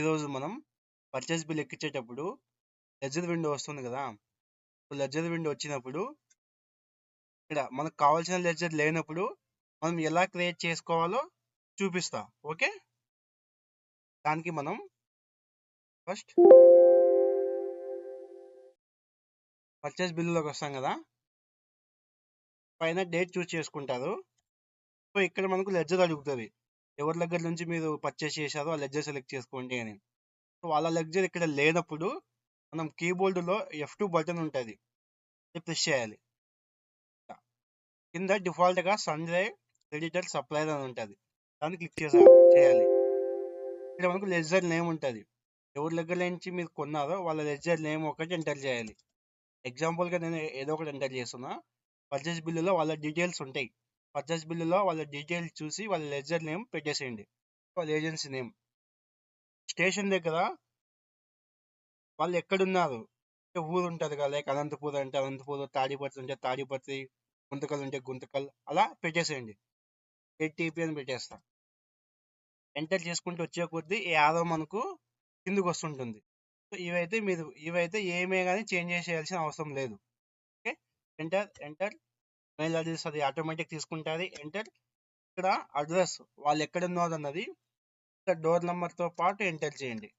ఈరోజు మనం purchase bill ఎక్కించేటప్పుడు ledger window వస్తుంది కదా. లెడ్జర్ విండో వచ్చినప్పుడు ఇక్కడ మనకు కావాల్సిన లెడ్జర్ లేనప్పుడు మనం ఎలా క్రియేట్ చేసుకోవాలో చూపిస్తా. ఓకే, దానికి మనం ఫస్ట్ పర్చేస్ బిల్లులోకి వస్తాం కదా. పైన డేట్ చూస్ చేసుకుంటారు. సో ఇక్కడ మనకు లెడ్జర్ అడుగుతుంది, ఎవరి దగ్గర నుంచి మీరు పర్చేస్ చేశారో ఆ లెడ్జర్ సెలెక్ట్ చేసుకోండి అని. సో వాళ్ళ లెడ్జర్ ఇక్కడ లేనప్పుడు మనం కీబోర్డులో F2 బటన్ ఉంటుంది, ప్రెస్ చేయాలి. కింద డిఫాల్ట్గా సన్రే క్రెడిటర్ సప్లయర్ అని ఉంటుంది, దాన్ని క్లిక్ చేయాలి. ఇక్కడ మనకు లెడ్జర్ నేమ్ ఉంటుంది, ఎవరి దగ్గర నుంచి మీరు కొన్నారో వాళ్ళ లెడ్జర్ నేమ్ ఒకటి ఎంటర్ చేయాలి. ఎగ్జాంపుల్గా నేను ఏదో ఒకటి ఎంటర్ చేస్తున్నా. పర్చేస్ బిల్లులో వాళ్ళ డీటెయిల్స్ ఉంటాయి, పర్చేస్ బిల్లులో వాళ్ళ డీటెయిల్స్ చూసి వాళ్ళ లెడ్జర్ నేమ్ పెట్టేసేయండి. వాళ్ళ ఏజెన్సీ నేమ్, స్టేషన్ దగ్గర వాళ్ళు ఎక్కడున్నారు, ఊరు ఉంటుంది కదా, లైక్ అనంతపూర్ అంటే అనంతపూర్, తాడిపత్రి అంటే తాడిపత్రి, గుంతకల్ ఉంటే గుంతకల్, అలా పెట్టేసేయండి. ATP అని పెట్టేస్తా. ఎంటర్ చేసుకుంటూ వచ్చే కొద్దీ ఈ యారో మనకు కిందకు వస్తుంటుంది. సో ఇవైతే ఏమే కానీ చేంజ్ చేసేయాల్సిన అవసరం లేదు. ఓకే, ఎంటర్ మెయిల్ అడ్రస్ అది ఆటోమేటిక్ తీసుకుంటుంది. ఎంటర్ ఇక్కడ అడ్రస్ వాళ్ళు ఎక్కడ ఉన్నారు అన్నది ఇక్కడ డోర్ నెంబర్తో పాటు ఎంటర్ చేయండి.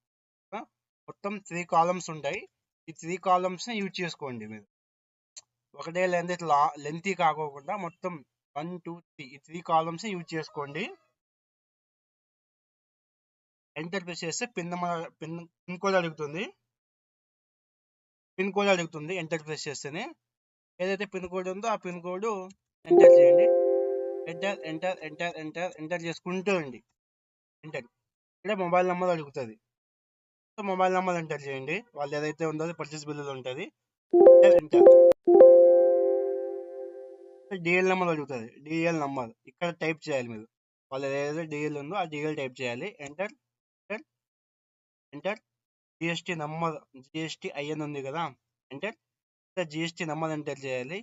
మొత్తం 3 కాలమ్స్ ఉంటాయి, ఈ 3 కాలమ్స్ని యూజ్ చేసుకోండి. మీరు ఒకటే లెంతీ కాకోకుండా మొత్తం 1 2 3 ఈ 3 కాలమ్స్ని యూజ్ చేసుకోండి. ఎంటర్ ప్రెస్ చేస్తే పిన్ కోడ్ అడుగుతుంది. ఎంటర్ ప్రెస్ చేస్తేనే ఏదైతే పిన్ కోడ్ ఉందో ఆ పిన్ కోడ్ ఎంటర్ చేయండి. ఎంటర్ చేసుకుంటూ ఉండి. ఇక్కడ మొబైల్ నెంబర్ అడుగుతుంది, సో మొబైల్ నెంబర్ ఎంటర్ చేయండి. వాళ్ళు ఏదైతే ఉందో పర్చేస్ బిల్లులో ఉంటుంది. డిఎల్ నెంబర్ అడుగుతుంది, డిఎల్ నెంబర్ ఇక్కడ టైప్ చేయాలి. మీరు వాళ్ళు ఏదైతే డిఎల్ ఉందో ఆ డిఎల్ టైప్ చేయాలి. Enter GST number, GST IN ఉంది కదా, ఎంటర్ జిఎస్టీ నెంబర్ ఎంటర్ చేయాలి.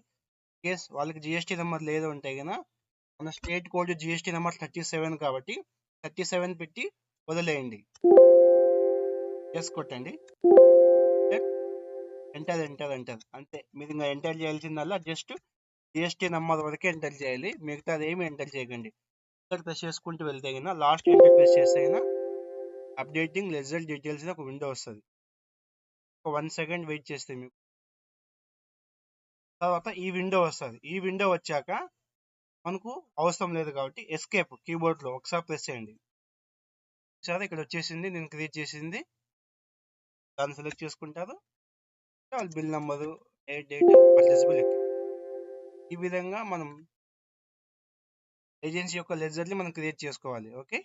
కేస్ వాళ్ళకి జిఎస్టీ నెంబర్ లేదు అంటే కదా, మన స్టేట్ కోడ్ జిఎస్టీ నెంబర్ 37 కాబట్టి 37 పెట్టి వదిలేయండి. కొట్టండి. ఎంటర్ అంతే. మీరు ఇంకా ఎంటర్ చేయాల్సిందల్లా జస్ట్ జిఎస్టీ నెంబర్ వరకే ఎంటర్ చేయాలి, మిగతాది ఏమి ఎంటర్ చేయకండి. ఎంటర్ ప్రెస్ చేసుకుంటూ వెళ్తే కన్నా లాస్ట్ ఎంటర్ ప్రెస్ చేస్తే కన్నా అప్డేటింగ్ లెడ్జర్ డీటెయిల్స్ ఒక విండో వస్తుంది. ఒక 1 సెకండ్ వెయిట్ చేస్తే మీకు తర్వాత ఈ విండో వస్తుంది. ఈ విండో వచ్చాక మనకు అవసరం లేదు కాబట్టి ఎస్కేప్ కీబోర్డ్లో ఒకసారి ప్రెస్ చేయండి. ఒకసారి ఇక్కడ వచ్చేసింది, నేను క్రియేట్ చేసింది, దాన్ని సెలెక్ట్ చేసుకుంటారు. వాళ్ళ bill number, date, purchase bill. ఈ విధంగా మనం ఏజెన్సీ యొక్క లెడ్జర్ని మనం క్రియేట్ చేసుకోవాలి. ఓకే.